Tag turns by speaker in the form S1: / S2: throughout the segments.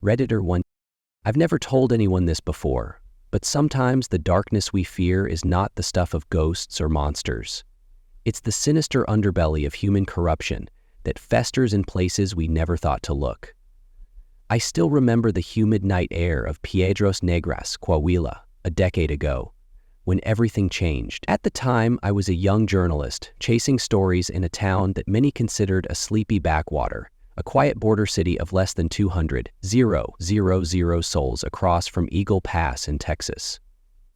S1: Redditor 1. I've never told anyone this before, but sometimes the darkness we fear is not the stuff of ghosts or monsters. It's the sinister underbelly of human corruption that festers in places we never thought to look. I still remember the humid night air of Piedras Negras, Coahuila, a decade ago, when everything changed. At the time, I was a young journalist chasing stories in a town that many considered a sleepy backwater, a quiet border city of less than 200,000 souls across from Eagle Pass in Texas.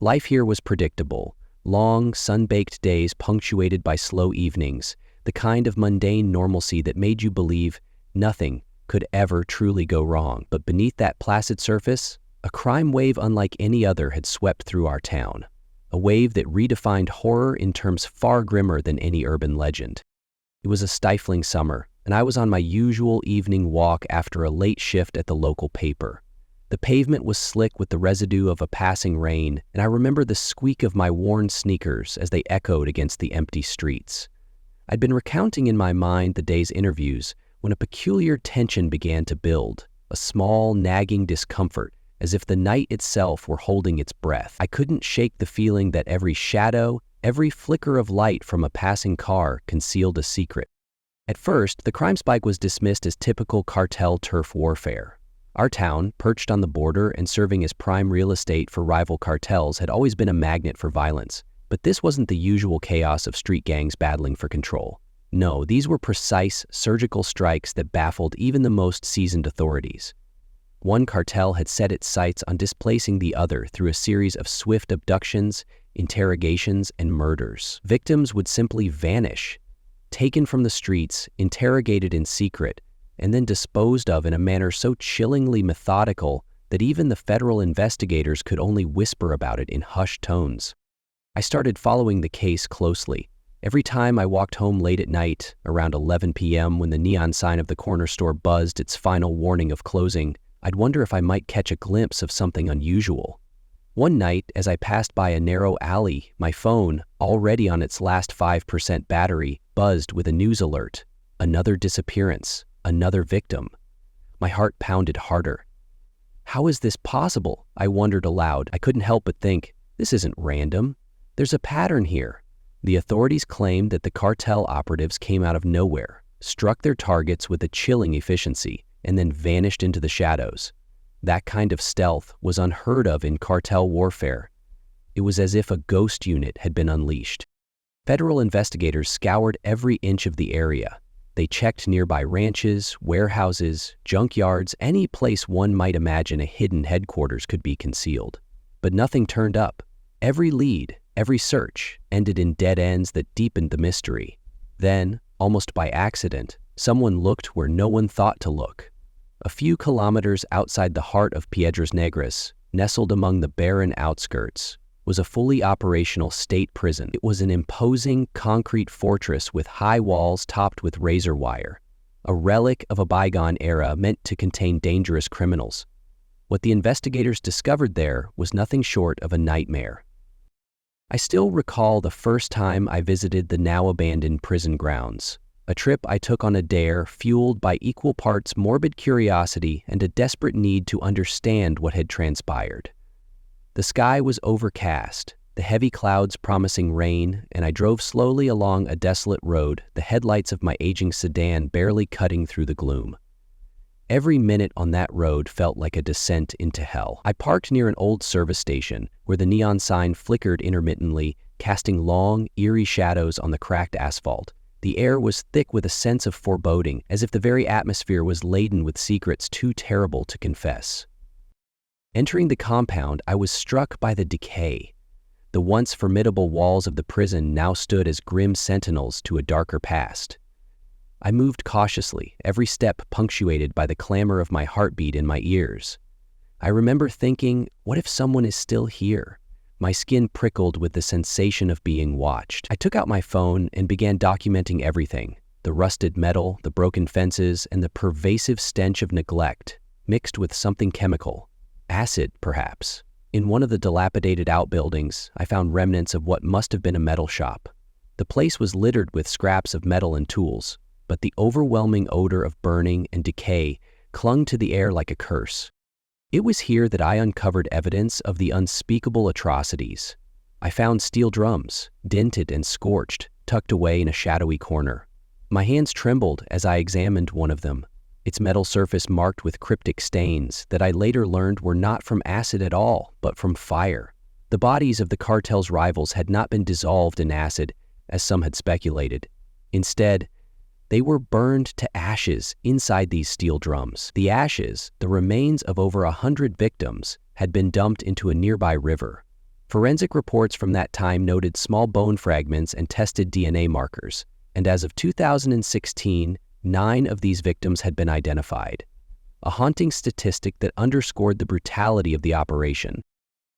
S1: Life here was predictable, long, sun-baked days punctuated by slow evenings, the kind of mundane normalcy that made you believe nothing could ever truly go wrong. But beneath that placid surface, a crime wave unlike any other had swept through our town, a wave that redefined horror in terms far grimmer than any urban legend. It was a stifling summer, and I was on my usual evening walk after a late shift at the local paper. The pavement was slick with the residue of a passing rain, and I remember the squeak of my worn sneakers as they echoed against the empty streets. I'd been recounting in my mind the day's interviews when a peculiar tension began to build, a small, nagging discomfort, as if the night itself were holding its breath. I couldn't shake the feeling that every shadow, every flicker of light from a passing car concealed a secret. At first, the crime spike was dismissed as typical cartel turf warfare. Our town, perched on the border and serving as prime real estate for rival cartels, had always been a magnet for violence. But this wasn't the usual chaos of street gangs battling for control. No, these were precise, surgical strikes that baffled even the most seasoned authorities. One cartel had set its sights on displacing the other through a series of swift abductions, interrogations, and murders. Victims would simply vanish, taken from the streets, interrogated in secret, and then disposed of in a manner so chillingly methodical that even the federal investigators could only whisper about it in hushed tones. I started following the case closely. Every time I walked home late at night, around 11 p.m. when the neon sign of the corner store buzzed its final warning of closing, I'd wonder if I might catch a glimpse of something unusual. One night, as I passed by a narrow alley, my phone, already on its last 5% battery, buzzed with a news alert. Another disappearance, another victim. My heart pounded harder. How is this possible? I wondered aloud. I couldn't help but think, this isn't random. There's a pattern here. The authorities claimed that the cartel operatives came out of nowhere, struck their targets with a chilling efficiency, and then vanished into the shadows. That kind of stealth was unheard of in cartel warfare. It was as if a ghost unit had been unleashed. Federal investigators scoured every inch of the area. They checked nearby ranches, warehouses, junkyards, any place one might imagine a hidden headquarters could be concealed. But nothing turned up. Every lead, every search, ended in dead ends that deepened the mystery. Then, almost by accident, someone looked where no one thought to look. A few kilometers outside the heart of Piedras Negras, nestled among the barren outskirts, was a fully operational state prison. It was an imposing concrete fortress with high walls topped with razor wire, a relic of a bygone era meant to contain dangerous criminals. What the investigators discovered there was nothing short of a nightmare. I still recall the first time I visited the now-abandoned prison grounds, a trip I took on a dare fueled by equal parts morbid curiosity and a desperate need to understand what had transpired. The sky was overcast, the heavy clouds promising rain, and I drove slowly along a desolate road, the headlights of my aging sedan barely cutting through the gloom. Every minute on that road felt like a descent into hell. I parked near an old service station where the neon sign flickered intermittently, casting long, eerie shadows on the cracked asphalt. The air was thick with a sense of foreboding, as if the very atmosphere was laden with secrets too terrible to confess. Entering the compound, I was struck by the decay. The once formidable walls of the prison now stood as grim sentinels to a darker past. I moved cautiously, every step punctuated by the clamor of my heartbeat in my ears. I remember thinking, what if someone is still here? My skin prickled with the sensation of being watched. I took out my phone and began documenting everything: the rusted metal, the broken fences, and the pervasive stench of neglect, mixed with something chemical. Acid, perhaps. In one of the dilapidated outbuildings, I found remnants of what must have been a metal shop. The place was littered with scraps of metal and tools, but the overwhelming odor of burning and decay clung to the air like a curse. It was here that I uncovered evidence of the unspeakable atrocities. I found steel drums, dented and scorched, tucked away in a shadowy corner. My hands trembled as I examined one of them, its metal surface marked with cryptic stains that I later learned were not from acid at all, but from fire. The bodies of the cartel's rivals had not been dissolved in acid, as some had speculated. Instead, they were burned to ashes inside these steel drums. The ashes, the remains of over 100 victims, had been dumped into a nearby river. Forensic reports from that time noted small bone fragments and tested DNA markers, and as of 2016, 9 of these victims had been identified. A haunting statistic that underscored the brutality of the operation.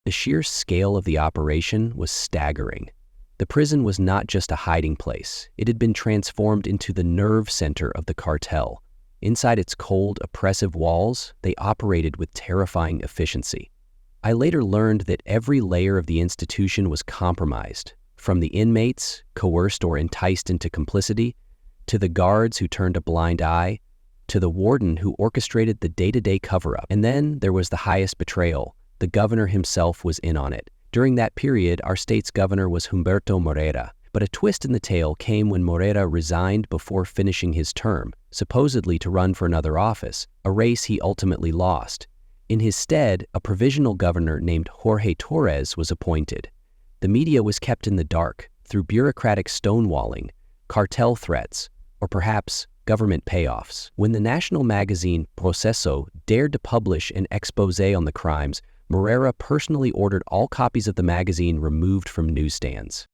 S1: The sheer scale of the operation was staggering. The prison was not just a hiding place. It had been transformed into the nerve center of the cartel. Inside its cold, oppressive walls, they operated with terrifying efficiency. I later learned that every layer of the institution was compromised, from the inmates, coerced or enticed into complicity, to the guards who turned a blind eye, to the warden who orchestrated the day-to-day cover-up. And then there was the highest betrayal. The governor himself was in on it. During that period, our state's governor was Humberto Moreira, but a twist in the tale came when Moreira resigned before finishing his term, supposedly to run for another office, a race he ultimately lost. In his stead, a provisional governor named Jorge Torres was appointed. The media was kept in the dark through bureaucratic stonewalling, cartel threats, or perhaps government payoffs. When the national magazine Proceso dared to publish an exposé on the crimes, Moreira personally ordered all copies of the magazine removed from newsstands.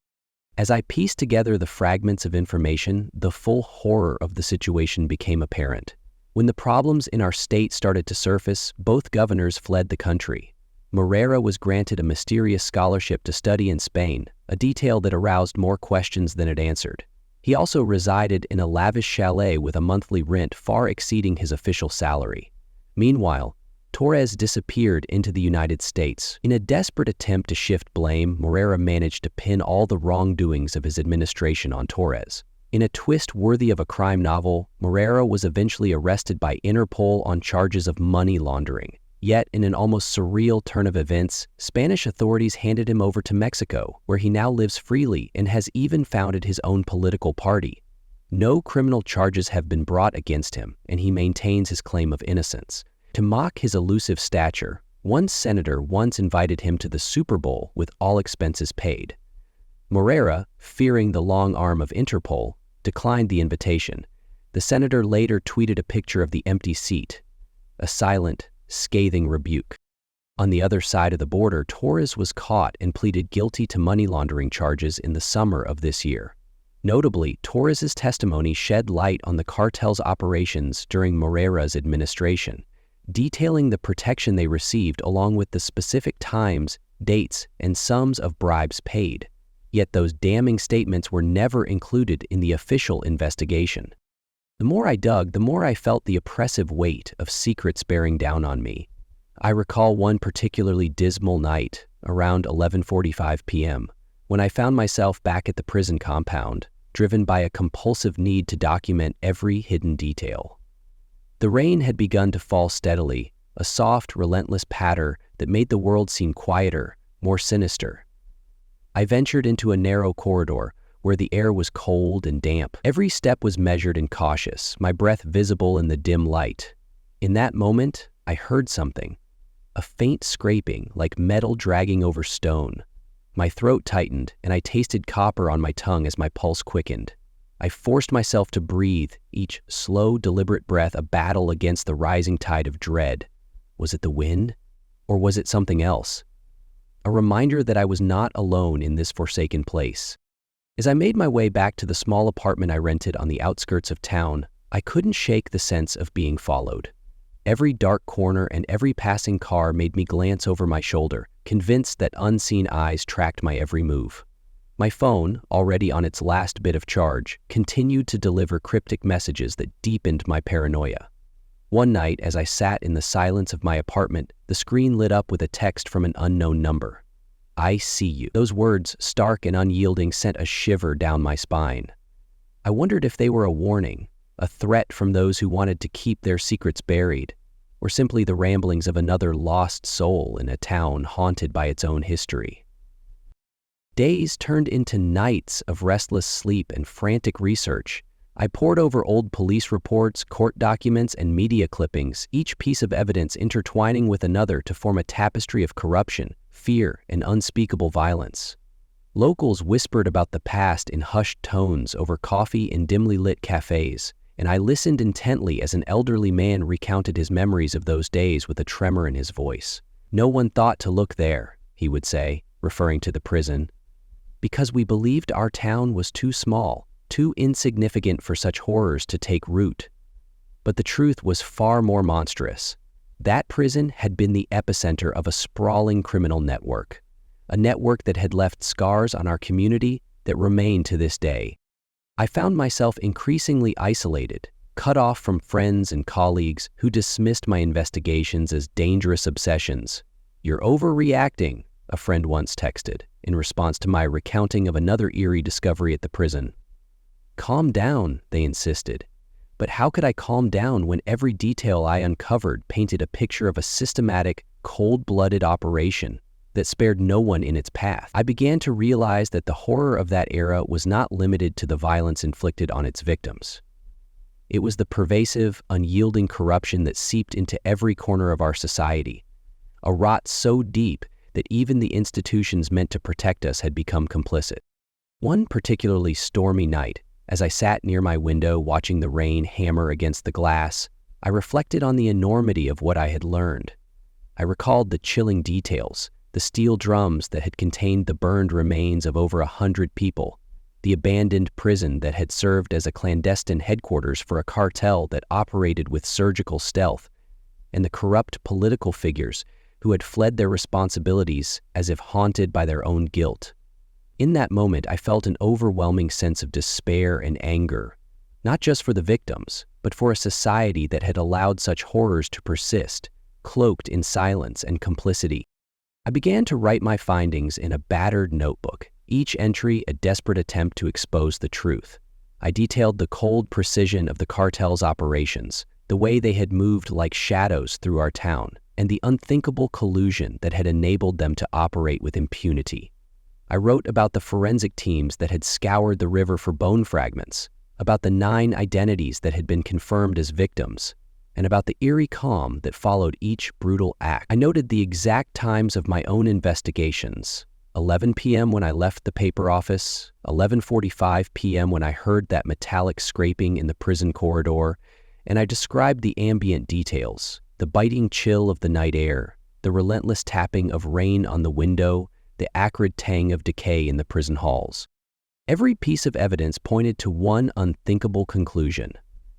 S1: As I pieced together the fragments of information, the full horror of the situation became apparent. When the problems in our state started to surface, both governors fled the country. Moreira was granted a mysterious scholarship to study in Spain, a detail that aroused more questions than it answered. He also resided in a lavish chalet with a monthly rent far exceeding his official salary. Meanwhile, Torres disappeared into the United States. In a desperate attempt to shift blame, Moreira managed to pin all the wrongdoings of his administration on Torres. In a twist worthy of a crime novel, Moreira was eventually arrested by Interpol on charges of money laundering. Yet, in an almost surreal turn of events, Spanish authorities handed him over to Mexico, where he now lives freely and has even founded his own political party. No criminal charges have been brought against him, and he maintains his claim of innocence. To mock his elusive stature, one senator once invited him to the Super Bowl with all expenses paid. Moreira, fearing the long arm of Interpol, declined the invitation. The senator later tweeted a picture of the empty seat, a silent, scathing rebuke. On the other side of the border, Torres was caught and pleaded guilty to money laundering charges in the summer of this year. Notably, Torres's testimony shed light on the cartel's operations during Moreira's administration, detailing the protection they received along with the specific times, dates, and sums of bribes paid. Yet those damning statements were never included in the official investigation. The more I dug, the more I felt the oppressive weight of secrets bearing down on me. I recall one particularly dismal night, around 11:45 p.m., when I found myself back at the prison compound, driven by a compulsive need to document every hidden detail. The rain had begun to fall steadily, a soft, relentless patter that made the world seem quieter, more sinister. I ventured into a narrow corridor where the air was cold and damp. Every step was measured and cautious, my breath visible in the dim light. In that moment, I heard something, a faint scraping like metal dragging over stone. My throat tightened, and I tasted copper on my tongue as my pulse quickened. I forced myself to breathe, each slow, deliberate breath a battle against the rising tide of dread. Was it the wind? Or was it something else? A reminder that I was not alone in this forsaken place. As I made my way back to the small apartment I rented on the outskirts of town, I couldn't shake the sense of being followed. Every dark corner and every passing car made me glance over my shoulder, convinced that unseen eyes tracked my every move. My phone, already on its last bit of charge, continued to deliver cryptic messages that deepened my paranoia. One night, as I sat in the silence of my apartment, the screen lit up with a text from an unknown number. "I see you." Those words, stark and unyielding, sent a shiver down my spine. I wondered if they were a warning, a threat from those who wanted to keep their secrets buried. or simply the ramblings of another lost soul in a town haunted by its own history. Days turned into nights of restless sleep and frantic research. I pored over old police reports, court documents, and media clippings, each piece of evidence intertwining with another to form a tapestry of corruption, fear, and unspeakable violence. Locals whispered about the past in hushed tones over coffee in dimly lit cafes, and I listened intently as an elderly man recounted his memories of those days with a tremor in his voice. "No one thought to look there," he would say, referring to the prison, "because we believed our town was too small, too insignificant for such horrors to take root." But the truth was far more monstrous. That prison had been the epicenter of a sprawling criminal network, a network that had left scars on our community that remain to this day. I found myself increasingly isolated, cut off from friends and colleagues who dismissed my investigations as dangerous obsessions. "You're overreacting," a friend once texted, in response to my recounting of another eerie discovery at the prison. "Calm down," they insisted. But how could I calm down when every detail I uncovered painted a picture of a systematic, cold-blooded operation that spared no one in its path? I began to realize that the horror of that era was not limited to the violence inflicted on its victims. It was the pervasive, unyielding corruption that seeped into every corner of our society, a rot so deep that even the institutions meant to protect us had become complicit. One particularly stormy night, as I sat near my window watching the rain hammer against the glass, I reflected on the enormity of what I had learned. I recalled the chilling details, the steel drums that had contained the burned remains of over 100 people, the abandoned prison that had served as a clandestine headquarters for a cartel that operated with surgical stealth, and the corrupt political figures who had fled their responsibilities as if haunted by their own guilt. In that moment, I felt an overwhelming sense of despair and anger, not just for the victims, but for a society that had allowed such horrors to persist, cloaked in silence and complicity. I began to write my findings in a battered notebook, each entry a desperate attempt to expose the truth. I detailed the cold precision of the cartel's operations, the way they had moved like shadows through our town, and the unthinkable collusion that had enabled them to operate with impunity. I wrote about the forensic teams that had scoured the river for bone fragments, about the 9 identities that had been confirmed as victims, and about the eerie calm that followed each brutal act. I noted the exact times of my own investigations: 11 p.m. when I left the paper office, 11:45 p.m. when I heard that metallic scraping in the prison corridor, and I described the ambient details: the biting chill of the night air, the relentless tapping of rain on the window, the acrid tang of decay in the prison halls. Every piece of evidence pointed to one unthinkable conclusion.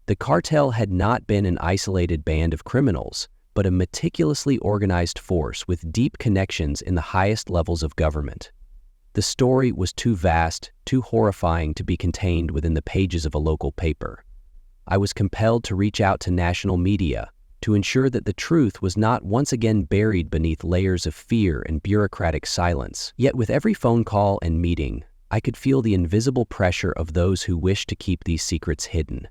S1: The cartel had not been an isolated band of criminals, but a meticulously organized force with deep connections in the highest levels of government. The story was too vast, too horrifying to be contained within the pages of a local paper. I was compelled to reach out to national media to ensure that the truth was not once again buried beneath layers of fear and bureaucratic silence. Yet with every phone call and meeting, I could feel the invisible pressure of those who wished to keep these secrets hidden.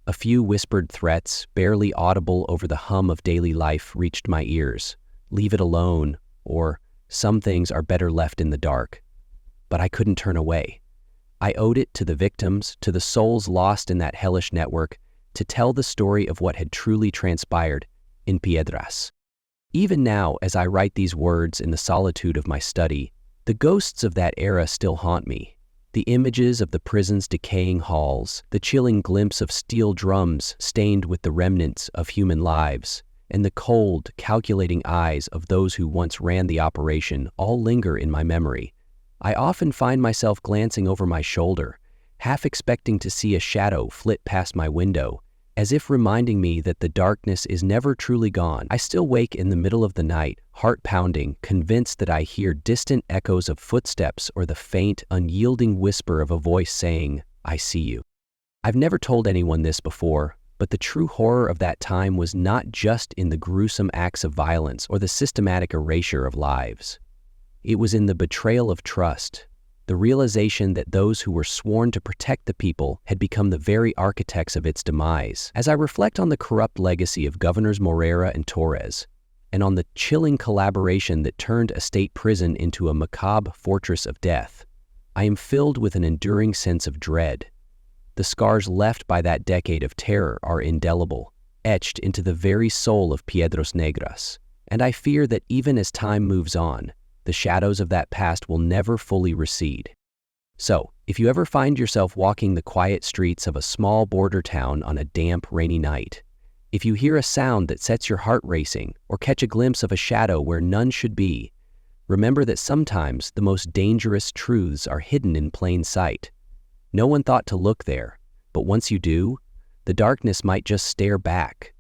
S1: A few whispered threats, barely audible over the hum of daily life, reached my ears. "Leave it alone," or "some things are better left in the dark." But I couldn't turn away. I owed it to the victims, to the souls lost in that hellish network, to tell the story of what had truly transpired in Piedras. Even now, as I write these words in the solitude of my study, the ghosts of that era still haunt me. The images of the prison's decaying halls, the chilling glimpse of steel drums stained with the remnants of human lives, and the cold, calculating eyes of those who once ran the operation all linger in my memory. I often find myself glancing over my shoulder, half expecting to see a shadow flit past my window, as if reminding me that the darkness is never truly gone. I still wake in the middle of the night, heart pounding, convinced that I hear distant echoes of footsteps or the faint, unyielding whisper of a voice saying, "I see you." I've never told anyone this before, but the true horror of that time was not just in the gruesome acts of violence or the systematic erasure of lives. It was in the betrayal of trust, the realization that those who were sworn to protect the people had become the very architects of its demise. As I reflect on the corrupt legacy of Governors Moreira and Torres, and on the chilling collaboration that turned a state prison into a macabre fortress of death, I am filled with an enduring sense of dread. The scars left by that decade of terror are indelible, etched into the very soul of Piedras Negras, and I fear that even as time moves on, the shadows of that past will never fully recede. So, if you ever find yourself walking the quiet streets of a small border town on a damp, rainy night, if you hear a sound that sets your heart racing or catch a glimpse of a shadow where none should be, remember that sometimes the most dangerous truths are hidden in plain sight. No one thought to look there, but once you do, the darkness might just stare back.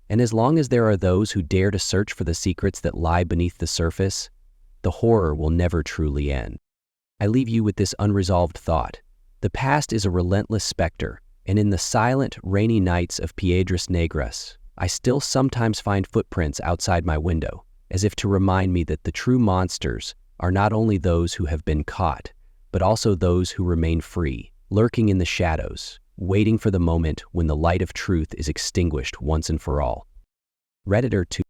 S1: And as long as there are those who dare to search for the secrets that lie beneath the surface, the horror will never truly end. I leave you with this unresolved thought. The past is a relentless specter, and in the silent, rainy nights of Piedras Negras, I still sometimes find footprints outside my window, as if to remind me that the true monsters are not only those who have been caught, but also those who remain free, lurking in the shadows, waiting for the moment when the light of truth is extinguished once and for all. Redditor 2.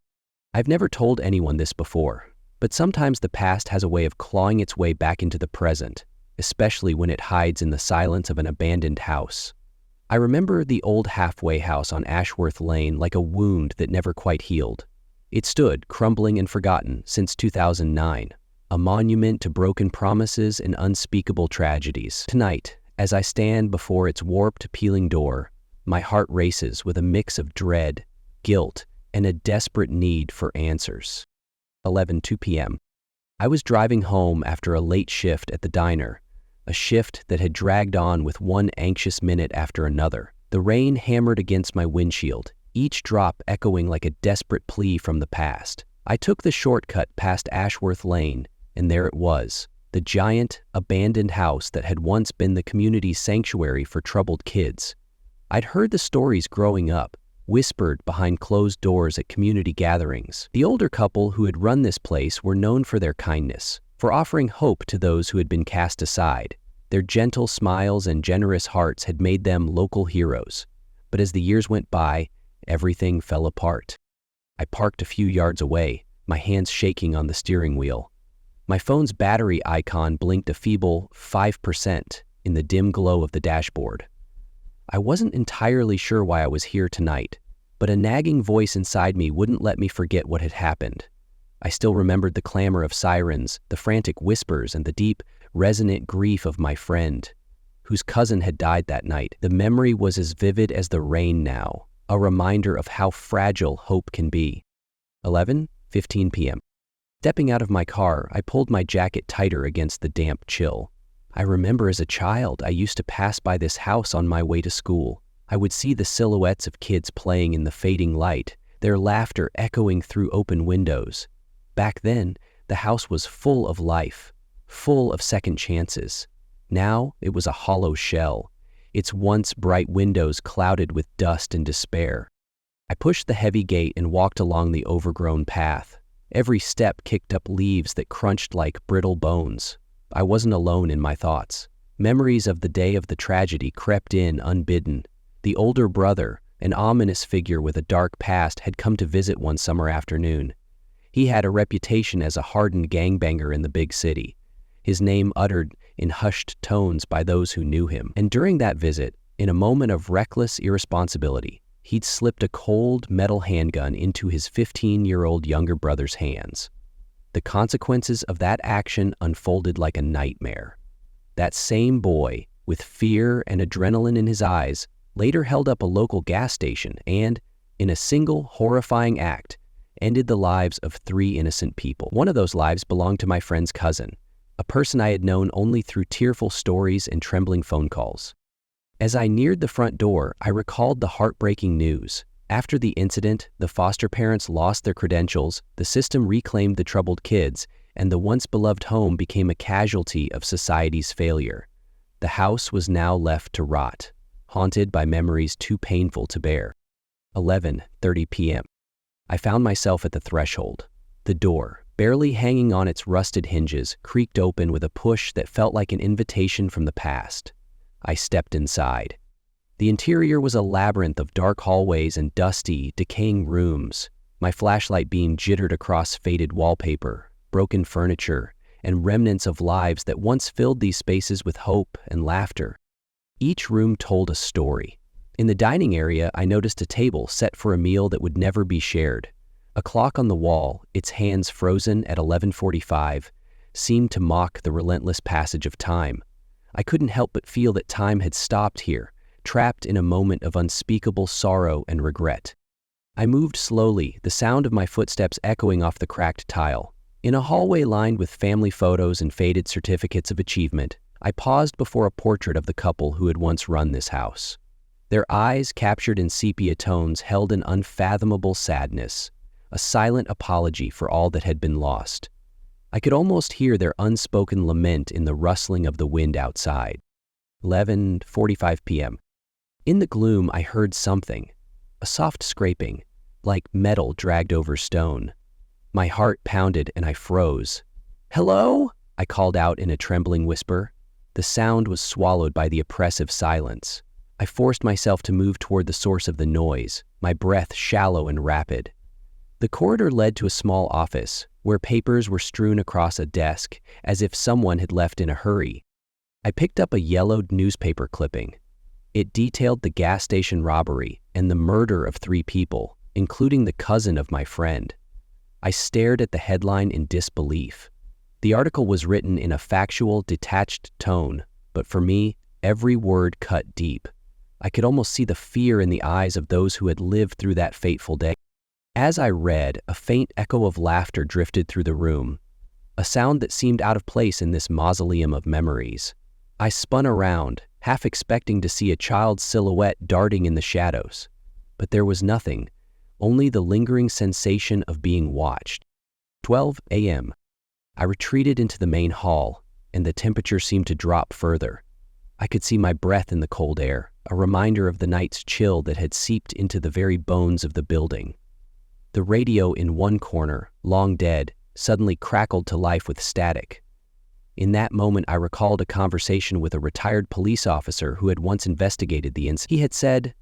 S1: I've never told anyone this before, but sometimes the past has a way of clawing its way back into the present, especially when it hides in the silence of an abandoned house. I remember the old halfway house on Ashworth Lane like a wound that never quite healed. It stood, crumbling and forgotten, since 2009, a monument to broken promises and unspeakable tragedies. Tonight, as I stand before its warped, peeling door, my heart races with a mix of dread, guilt, and a desperate need for answers. 11:02 p.m. I was driving home after a late shift at the diner, a shift that had dragged on with one anxious minute after another. The rain hammered against my windshield, each drop echoing like a desperate plea from the past. I took the shortcut past Ashworth Lane, and there it was, the giant, abandoned house that had once been the community's sanctuary for troubled kids. I'd heard the stories growing up, whispered behind closed doors at community gatherings. The older couple who had run this place were known for their kindness, for offering hope to those who had been cast aside. Their gentle smiles and generous hearts had made them local heroes. But as the years went by, everything fell apart. I parked a few yards away, my hands shaking on the steering wheel. My phone's battery icon blinked a feeble 5% in the dim glow of the dashboard. I wasn't entirely sure why I was here tonight, but a nagging voice inside me wouldn't let me forget what had happened. I still remembered the clamor of sirens, the frantic whispers, and the deep, resonant grief of my friend, whose cousin had died that night. The memory was as vivid as the rain now, a reminder of how fragile hope can be. 11:15 p.m. Stepping out of my car, I pulled my jacket tighter against the damp chill. I remember as a child, I used to pass by this house on my way to school. I would see the silhouettes of kids playing in the fading light, their laughter echoing through open windows. Back then, the house was full of life, full of second chances. Now, it was a hollow shell, its once bright windows clouded with dust and despair. I pushed the heavy gate and walked along the overgrown path. Every step kicked up leaves that crunched like brittle bones. I wasn't alone in my thoughts. Memories of the day of the tragedy crept in unbidden. The older brother, an ominous figure with a dark past, had come to visit one summer afternoon. He had a reputation as a hardened gangbanger in the big city, his name uttered in hushed tones by those who knew him. And during that visit, in a moment of reckless irresponsibility, he'd slipped a cold metal handgun into his 15-year-old younger brother's hands. The consequences of that action unfolded like a nightmare. That same boy, with fear and adrenaline in his eyes, later held up a local gas station and, in a single horrifying act, ended the lives of 3 innocent people. One of those lives belonged to my friend's cousin, a person I had known only through tearful stories and trembling phone calls. As I neared the front door, I recalled the heartbreaking news. After the incident, the foster parents lost their credentials, the system reclaimed the troubled kids, and the once beloved home became a casualty of society's failure. The house was now left to rot, haunted by memories too painful to bear. 11:30 p.m. I found myself at the threshold. The door, barely hanging on its rusted hinges, creaked open with a push that felt like an invitation from the past. I stepped inside. The interior was a labyrinth of dark hallways and dusty, decaying rooms. My flashlight beam jittered across faded wallpaper, broken furniture, and remnants of lives that once filled these spaces with hope and laughter. Each room told a story. In the dining area, I noticed a table set for a meal that would never be shared. A clock on the wall, its hands frozen at 11:45, seemed to mock the relentless passage of time. I couldn't help but feel that time had stopped here, trapped in a moment of unspeakable sorrow and regret. I moved slowly, the sound of my footsteps echoing off the cracked tile. In a hallway lined with family photos and faded certificates of achievement, I paused before a portrait of the couple who had once run this house. Their eyes, captured in sepia tones, held an unfathomable sadness, a silent apology for all that had been lost. I could almost hear their unspoken lament in the rustling of the wind outside. 11:45 p.m. In the gloom, I heard something, a soft scraping, like metal dragged over stone. My heart pounded and I froze. "Hello?" I called out in a trembling whisper. The sound was swallowed by the oppressive silence. I forced myself to move toward the source of the noise, my breath shallow and rapid. The corridor led to a small office, where papers were strewn across a desk, as if someone had left in a hurry. I picked up a yellowed newspaper clipping. It detailed the gas station robbery and the murder of 3 people, including the cousin of my friend. I stared at the headline in disbelief. The article was written in a factual, detached tone, but for me, every word cut deep. I could almost see the fear in the eyes of those who had lived through that fateful day. As I read, a faint echo of laughter drifted through the room, a sound that seemed out of place in this mausoleum of memories. I spun around, half expecting to see a child's silhouette darting in the shadows. But there was nothing, only the lingering sensation of being watched. 12 a.m. I retreated into the main hall, and the temperature seemed to drop further. I could see my breath in the cold air, a reminder of the night's chill that had seeped into the very bones of the building. The radio in one corner, long dead, suddenly crackled to life with static. In that moment, I recalled a conversation with a retired police officer who had once investigated the incident. He had said,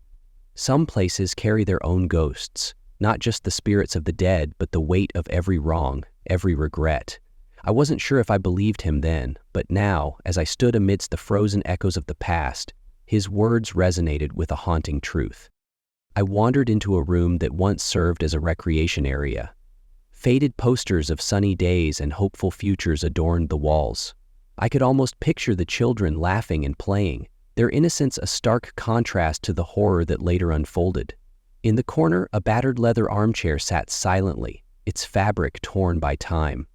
S1: "Some places carry their own ghosts, not just the spirits of the dead, but the weight of every wrong, every regret." I wasn't sure if I believed him then, but now, as I stood amidst the frozen echoes of the past, his words resonated with a haunting truth. I wandered into a room that once served as a recreation area. Faded posters of sunny days and hopeful futures adorned the walls. I could almost picture the children laughing and playing, their innocence a stark contrast to the horror that later unfolded. In the corner, a battered leather armchair sat silently, its fabric torn by time.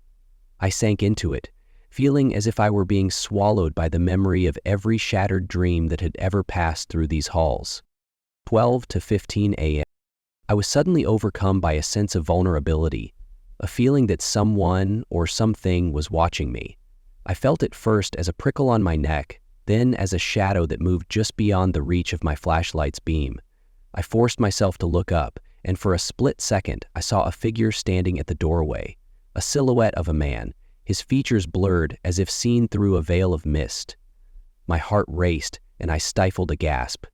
S1: I sank into it, feeling as if I were being swallowed by the memory of every shattered dream that had ever passed through these halls. 12 to 15 a.m. I was suddenly overcome by a sense of vulnerability, a feeling that someone or something was watching me. I felt it first as a prickle on my neck, then as a shadow that moved just beyond the reach of my flashlight's beam. I forced myself to look up, and for a split second, I saw a figure standing at the doorway, a silhouette of a man, his features blurred as if seen through a veil of mist. My heart raced, and I stifled a gasp.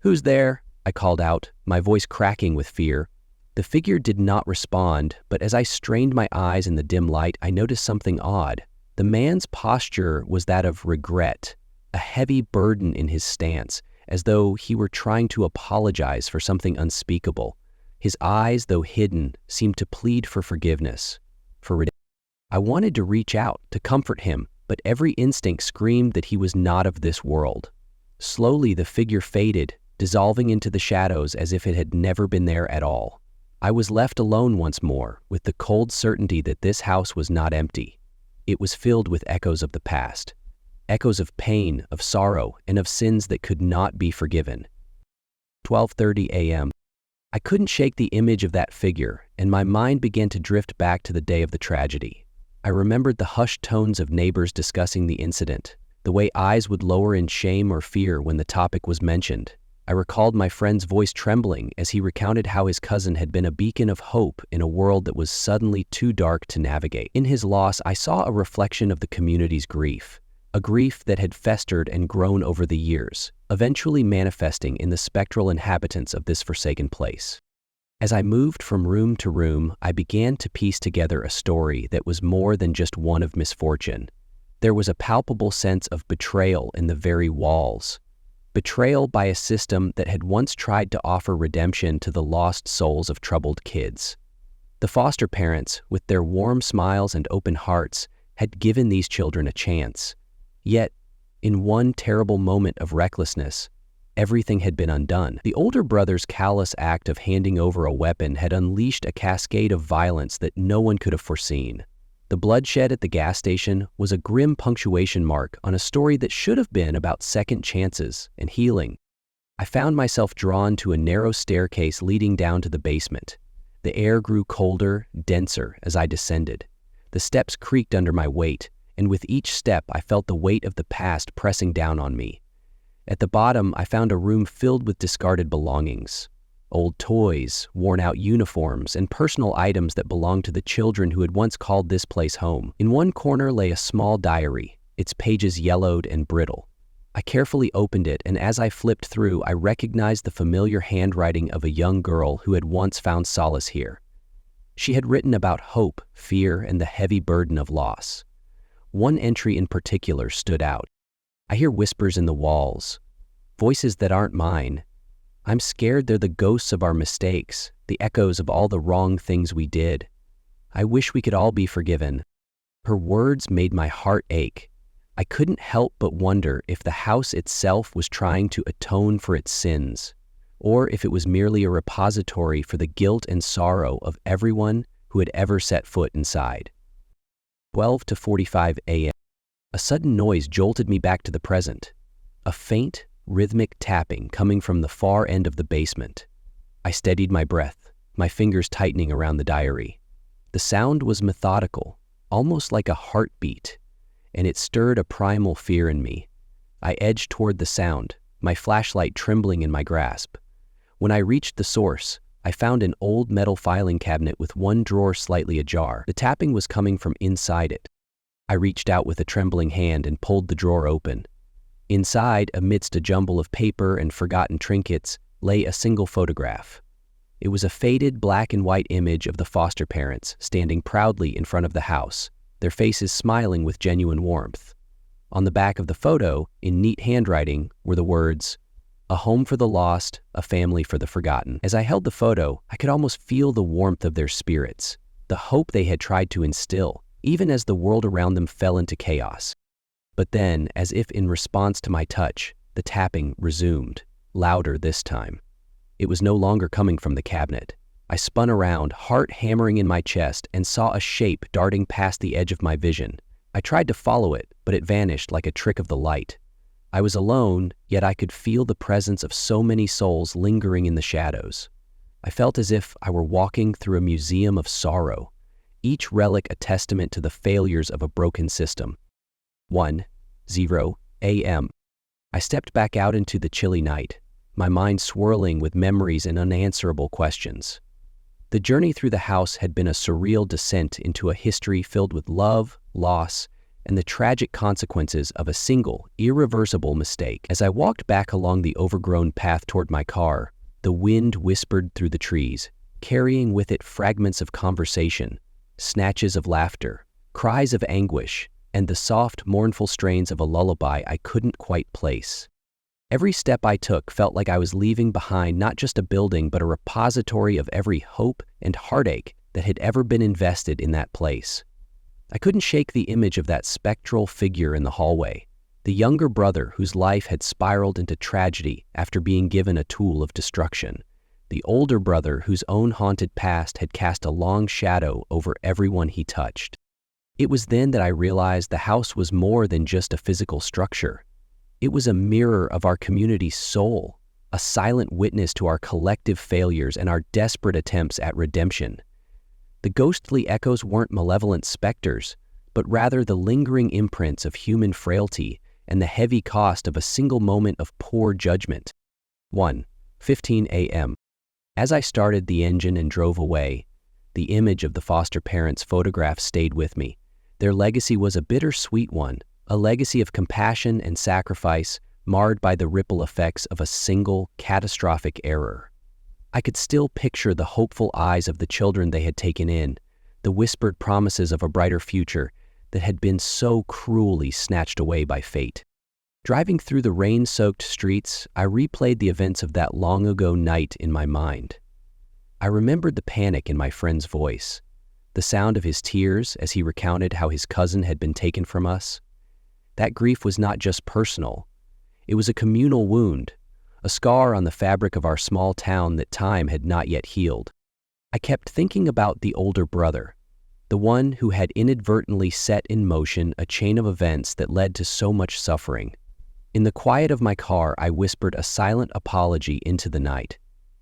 S1: "Who's there?" I called out, my voice cracking with fear. The figure did not respond, but as I strained my eyes in the dim light, I noticed something odd. The man's posture was that of regret, a heavy burden in his stance, as though he were trying to apologize for something unspeakable. His eyes, though hidden, seemed to plead for forgiveness, for redemption. I wanted to reach out, to comfort him, but every instinct screamed that he was not of this world. Slowly the figure faded, dissolving into the shadows as if it had never been there at all. I was left alone once more, with the cold certainty that this house was not empty. It was filled with echoes of the past, echoes of pain, of sorrow, and of sins that could not be forgiven. 12:30 a.m. I couldn't shake the image of that figure, and my mind began to drift back to the day of the tragedy. I remembered the hushed tones of neighbors discussing the incident, the way eyes would lower in shame or fear when the topic was mentioned. I recalled my friend's voice trembling as he recounted how his cousin had been a beacon of hope in a world that was suddenly too dark to navigate. In his loss, I saw a reflection of the community's grief, a grief that had festered and grown over the years, eventually manifesting in the spectral inhabitants of this forsaken place. As I moved from room to room, I began to piece together a story that was more than just one of misfortune. There was a palpable sense of betrayal in the very walls. Betrayal by a system that had once tried to offer redemption to the lost souls of troubled kids. The foster parents, with their warm smiles and open hearts, had given these children a chance. Yet, in one terrible moment of recklessness, everything had been undone. The older brother's callous act of handing over a weapon had unleashed a cascade of violence that no one could have foreseen. The bloodshed at the gas station was a grim punctuation mark on a story that should have been about second chances and healing. I found myself drawn to a narrow staircase leading down to the basement. The air grew colder, denser as I descended. The steps creaked under my weight, and with each step I felt the weight of the past pressing down on me. At the bottom, I found a room filled with discarded belongings. Old toys, worn-out uniforms, and personal items that belonged to the children who had once called this place home. In one corner lay a small diary, its pages yellowed and brittle. I carefully opened it, and as I flipped through, I recognized the familiar handwriting of a young girl who had once found solace here. She had written about hope, fear, and the heavy burden of loss. One entry in particular stood out. I hear whispers in the walls, voices that aren't mine. I'm scared they're the ghosts of our mistakes, the echoes of all the wrong things we did. I wish we could all be forgiven. Her words made my heart ache. I couldn't help but wonder if the house itself was trying to atone for its sins, or if it was merely a repository for the guilt and sorrow of everyone who had ever set foot inside. 12:45 a.m. A sudden noise jolted me back to the present. A faint, rhythmic tapping coming from the far end of the basement. I steadied my breath, my fingers tightening around the diary. The sound was methodical, almost like a heartbeat, and it stirred a primal fear in me. I edged toward the sound, my flashlight trembling in my grasp. When I reached the source, I found an old metal filing cabinet with one drawer slightly ajar. The tapping was coming from inside it. I reached out with a trembling hand and pulled the drawer open. Inside, amidst a jumble of paper and forgotten trinkets, lay a single photograph. It was a faded black and white image of the foster parents standing proudly in front of the house, their faces smiling with genuine warmth. On the back of the photo, in neat handwriting, were the words, "A home for the lost, a family for the forgotten." As I held the photo, I could almost feel the warmth of their spirits, the hope they had tried to instill, even as the world around them fell into chaos. But then, as if in response to my touch, the tapping resumed, louder this time. It was no longer coming from the cabinet. I spun around, heart hammering in my chest, and saw a shape darting past the edge of my vision. I tried to follow it, but it vanished like a trick of the light. I was alone, yet I could feel the presence of so many souls lingering in the shadows. I felt as if I were walking through a museum of sorrow, each relic a testament to the failures of a broken system. 1:0 a.m. I stepped back out into the chilly night, my mind swirling with memories and unanswerable questions. The journey through the house had been a surreal descent into a history filled with love, loss, and the tragic consequences of a single, irreversible mistake. As I walked back along the overgrown path toward my car, the wind whispered through the trees, carrying with it fragments of conversation, snatches of laughter, cries of anguish, and the soft, mournful strains of a lullaby I couldn't quite place. Every step I took felt like I was leaving behind not just a building but a repository of every hope and heartache that had ever been invested in that place. I couldn't shake the image of that spectral figure in the hallway, the younger brother whose life had spiraled into tragedy after being given a tool of destruction, the older brother whose own haunted past had cast a long shadow over everyone he touched. It was then that I realized the house was more than just a physical structure. It was a mirror of our community's soul, a silent witness to our collective failures and our desperate attempts at redemption. The ghostly echoes weren't malevolent specters, but rather the lingering imprints of human frailty and the heavy cost of a single moment of poor judgment. 1:15 a.m. As I started the engine and drove away, the image of the foster parents' photographs stayed with me. Their legacy was a bittersweet one, a legacy of compassion and sacrifice marred by the ripple effects of a single catastrophic error. I could still picture the hopeful eyes of the children they had taken in, the whispered promises of a brighter future that had been so cruelly snatched away by fate. Driving through the rain-soaked streets, I replayed the events of that long-ago night in my mind. I remembered the panic in my friend's voice, the sound of his tears as he recounted how his cousin had been taken from us. That grief was not just personal. It was a communal wound, a scar on the fabric of our small town that time had not yet healed. I kept thinking about the older brother, the one who had inadvertently set in motion a chain of events that led to so much suffering. In the quiet of my car, I whispered a silent apology into the night,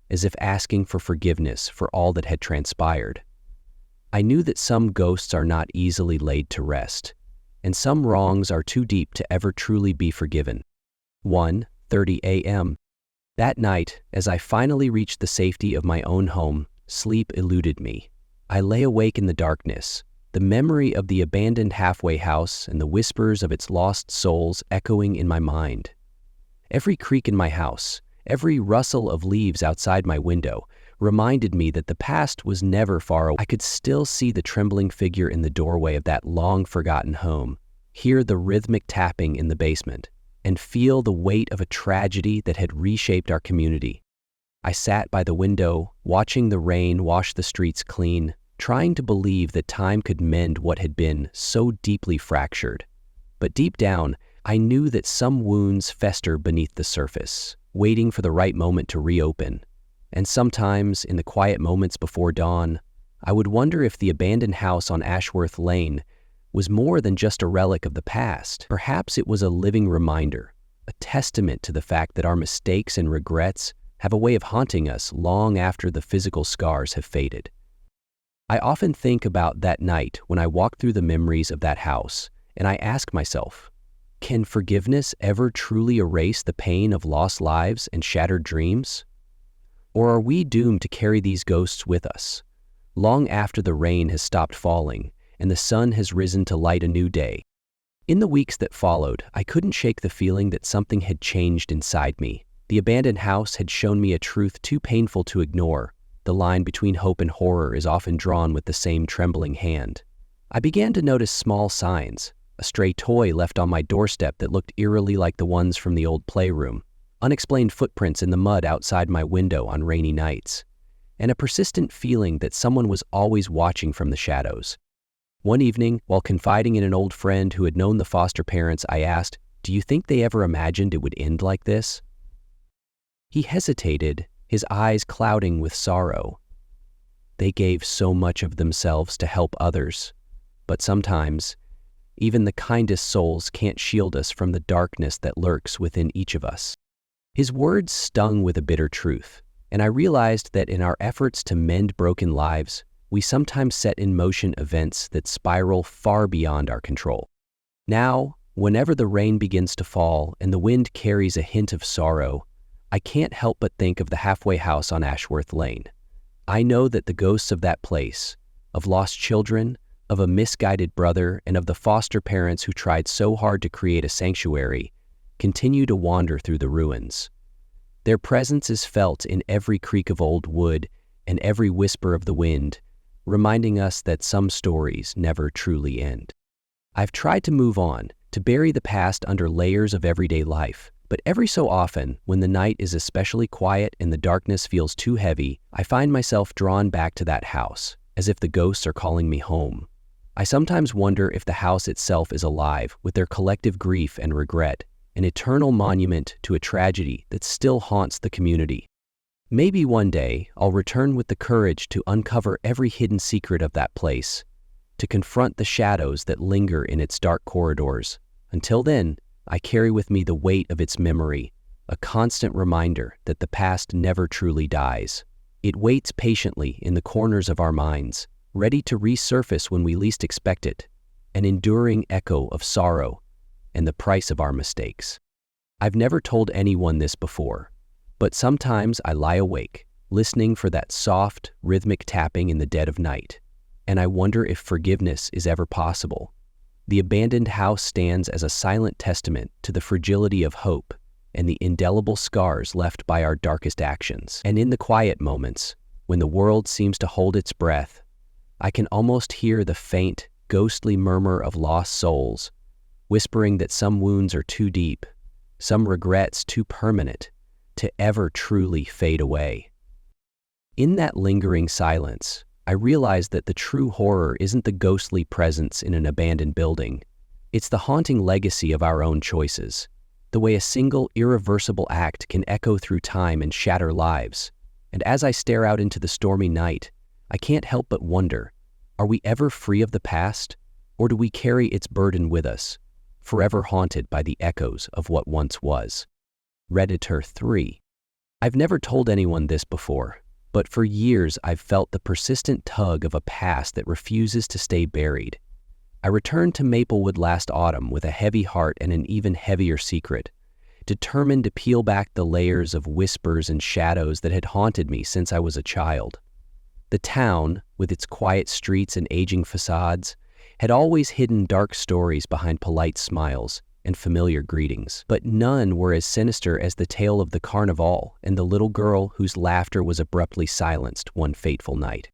S1: as if asking for forgiveness for all that had transpired. I knew that some ghosts are not easily laid to rest, and some wrongs are too deep to ever truly be forgiven. 1:30 a.m. That night, as I finally reached the safety of my own home, sleep eluded me. I lay awake in the darkness, the memory of the abandoned halfway house and the whispers of its lost souls echoing in my mind. Every creak in my house, every rustle of leaves outside my window, reminded me that the past was never far away. I could still see the trembling figure in the doorway of that long-forgotten home, hear the rhythmic tapping in the basement, and feel the weight of a tragedy that had reshaped our community. I sat by the window, watching the rain wash the streets clean, trying to believe that time could mend what had been so deeply fractured. But deep down, I knew that some wounds fester beneath the surface, waiting for the right moment to reopen. And sometimes, in the quiet moments before dawn, I would wonder if the abandoned house on Ashworth Lane was more than just a relic of the past. Perhaps it was a living reminder, a testament to the fact that our mistakes and regrets have a way of haunting us long after the physical scars have faded. I often think about that night when I walk through the memories of that house, and I ask myself, can forgiveness ever truly erase the pain of lost lives and shattered dreams? Or are we doomed to carry these ghosts with us, long after the rain has stopped falling and the sun has risen to light a new day? In the weeks that followed, I couldn't shake the feeling that something had changed inside me. The abandoned house had shown me a truth too painful to ignore. The line between hope and horror is often drawn with the same trembling hand. I began to notice small signs, a stray toy left on my doorstep that looked eerily like the ones from the old playroom, unexplained footprints in the mud outside my window on rainy nights, and a persistent feeling that someone was always watching from the shadows. One evening, while confiding in an old friend who had known the foster parents, I asked, "Do you think they ever imagined it would end like this?" He hesitated, his eyes clouding with sorrow. They gave so much of themselves to help others, but sometimes, even the kindest souls can't shield us from the darkness that lurks within each of us. His words stung with a bitter truth, and I realized that in our efforts to mend broken lives, we sometimes set in motion events that spiral far beyond our control. Now, whenever the rain begins to fall and the wind carries a hint of sorrow, I can't help but think of the halfway house on Ashworth Lane. I know that the ghosts of that place, of lost children, of a misguided brother, and of the foster parents who tried so hard to create a sanctuary, continue to wander through the ruins. Their presence is felt in every creak of old wood and every whisper of the wind, reminding us that some stories never truly end. I've tried to move on, to bury the past under layers of everyday life, but every so often, when the night is especially quiet and the darkness feels too heavy, I find myself drawn back to that house, as if the ghosts are calling me home. I sometimes wonder if the house itself is alive with their collective grief and regret, an eternal monument to a tragedy that still haunts the community. Maybe one day I'll return with the courage to uncover every hidden secret of that place, to confront the shadows that linger in its dark corridors. Until then, I carry with me the weight of its memory, a constant reminder that the past never truly dies. It waits patiently in the corners of our minds, ready to resurface when we least expect it, an enduring echo of sorrow and the price of our mistakes. I've never told anyone this before, but But sometimes I lie awake, listening for that soft, rhythmic tapping in the dead of night, and I wonder if forgiveness is ever possible. The abandoned house stands as a silent testament to the fragility of hope and the indelible scars left by our darkest actions. And in the quiet moments, when the world seems to hold its breath, I can almost hear the faint, ghostly murmur of lost souls, whispering that some wounds are too deep, some regrets too permanent, to ever truly fade away. In that lingering silence, I realize that the true horror isn't the ghostly presence in an abandoned building. It's the haunting legacy of our own choices, the way a single, irreversible act can echo through time and shatter lives. And as I stare out into the stormy night, I can't help but wonder, are we ever free of the past, or do we carry its burden with us, forever haunted by the echoes of what once was? Redditor 3. I've never told anyone this before, but for years I've felt the persistent tug of a past that refuses to stay buried. I returned to Maplewood last autumn with a heavy heart and an even heavier secret, determined to peel back the layers of whispers and shadows that had haunted me since I was a child. The town, with its quiet streets and aging facades, had always hidden dark stories behind polite smiles and familiar greetings, but none were as sinister as the tale of the carnival and the little girl whose laughter was abruptly silenced one fateful night.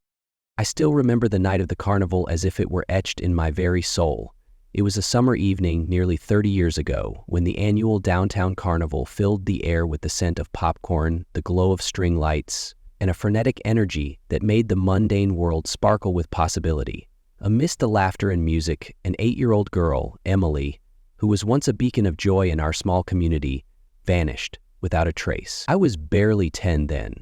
S1: I still remember the night of the carnival as if it were etched in my very soul. It was a summer evening nearly 30 years ago when the annual downtown carnival filled the air with the scent of popcorn, the glow of string lights, and a frenetic energy that made the mundane world sparkle with possibility. Amidst the laughter and music, an 8-year-old girl, Emily, who was once a beacon of joy in our small community, vanished without a trace. I was barely 10 then,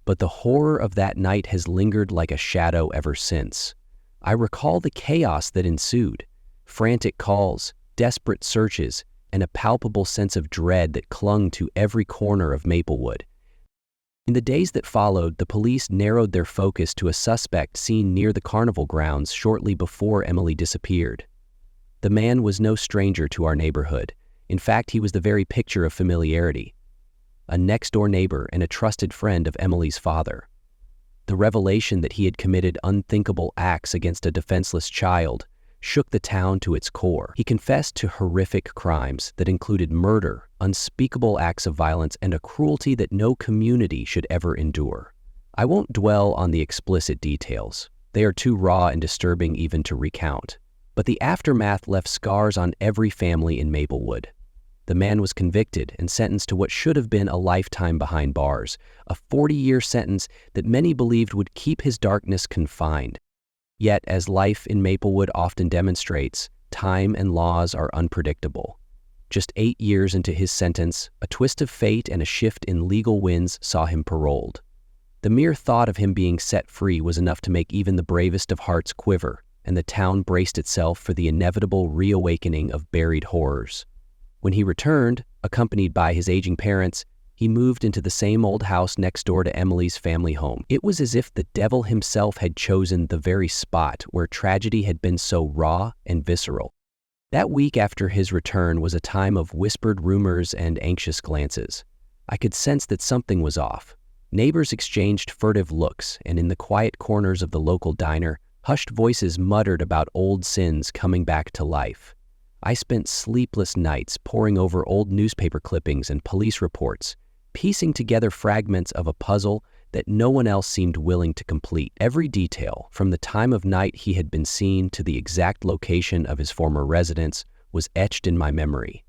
S1: but the horror of that night has lingered like a shadow ever since. I recall the chaos that ensued, frantic calls, desperate searches, and a palpable sense of dread that clung to every corner of Maplewood. In the days that followed, the police narrowed their focus to a suspect seen near the carnival grounds shortly before Emily disappeared. The man was no stranger to our neighborhood. In fact, he was the very picture of familiarity, a next-door neighbor and a trusted friend of Emily's father. The revelation that he had committed unthinkable acts against a defenseless child shook the town to its core. He confessed to horrific crimes that included murder, unspeakable acts of violence, and a cruelty that no community should ever endure. I won't dwell on the explicit details. They are too raw and disturbing even to recount. But the aftermath left scars on every family in Maplewood. The man was convicted and sentenced to what should have been a lifetime behind bars, a 40-year sentence that many believed would keep his darkness confined. Yet, as life in Maplewood often demonstrates, time and laws are unpredictable. Just 8 years into his sentence, a twist of fate and a shift in legal winds saw him paroled. The mere thought of him being set free was enough to make even the bravest of hearts quiver, and the town braced itself for the inevitable reawakening of buried horrors. When he returned, accompanied by his aging parents, he moved into the same old house next door to Emily's family home. It was as if the devil himself had chosen the very spot where tragedy had been so raw and visceral. That week after his return was a time of whispered rumors and anxious glances. I could sense that something was off. Neighbors exchanged furtive looks, and in the quiet corners of the local diner, hushed voices muttered about old sins coming back to life. I spent sleepless nights poring over old newspaper clippings and police reports, piecing together fragments of a puzzle that no one else seemed willing to complete. Every detail, from the time of night he had been seen to the exact location of his former residence, was etched in my memory.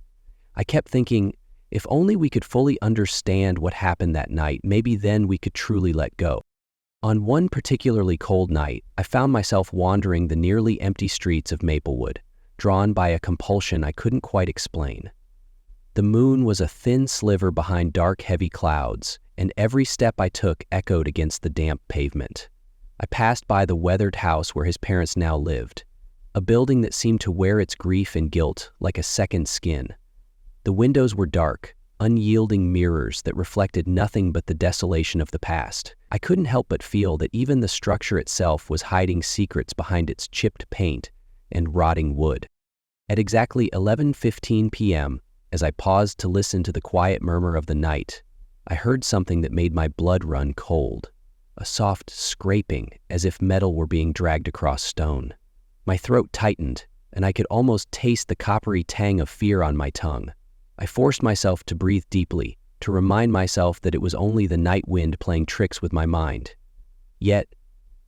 S1: I kept thinking, if only we could fully understand what happened that night, maybe then we could truly let go. On one particularly cold night, I found myself wandering the nearly empty streets of Maplewood, drawn by a compulsion I couldn't quite explain. The moon was a thin sliver behind dark, heavy clouds, and every step I took echoed against the damp pavement. I passed by the weathered house where his parents now lived, a building that seemed to wear its grief and guilt like a second skin. The windows were dark, unyielding mirrors that reflected nothing but the desolation of the past. I couldn't help but feel that even the structure itself was hiding secrets behind its chipped paint and rotting wood. At exactly 11:15 p.m., as I paused to listen to the quiet murmur of the night, I heard something that made my blood run cold. A soft scraping, as if metal were being dragged across stone. My throat tightened, and I could almost taste the coppery tang of fear on my tongue. I forced myself to breathe deeply, to remind myself that it was only the night wind playing tricks with my mind. Yet,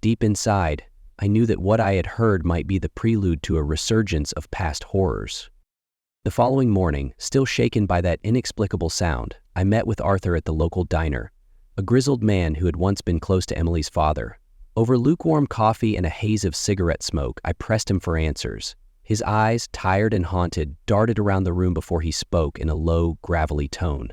S1: deep inside, I knew that what I had heard might be the prelude to a resurgence of past horrors. The following morning, still shaken by that inexplicable sound, I met with Arthur at the local diner, a grizzled man who had once been close to Emily's father. Over lukewarm coffee and a haze of cigarette smoke, I pressed him for answers. His eyes, tired and haunted, darted around the room before he spoke in a low, gravelly tone.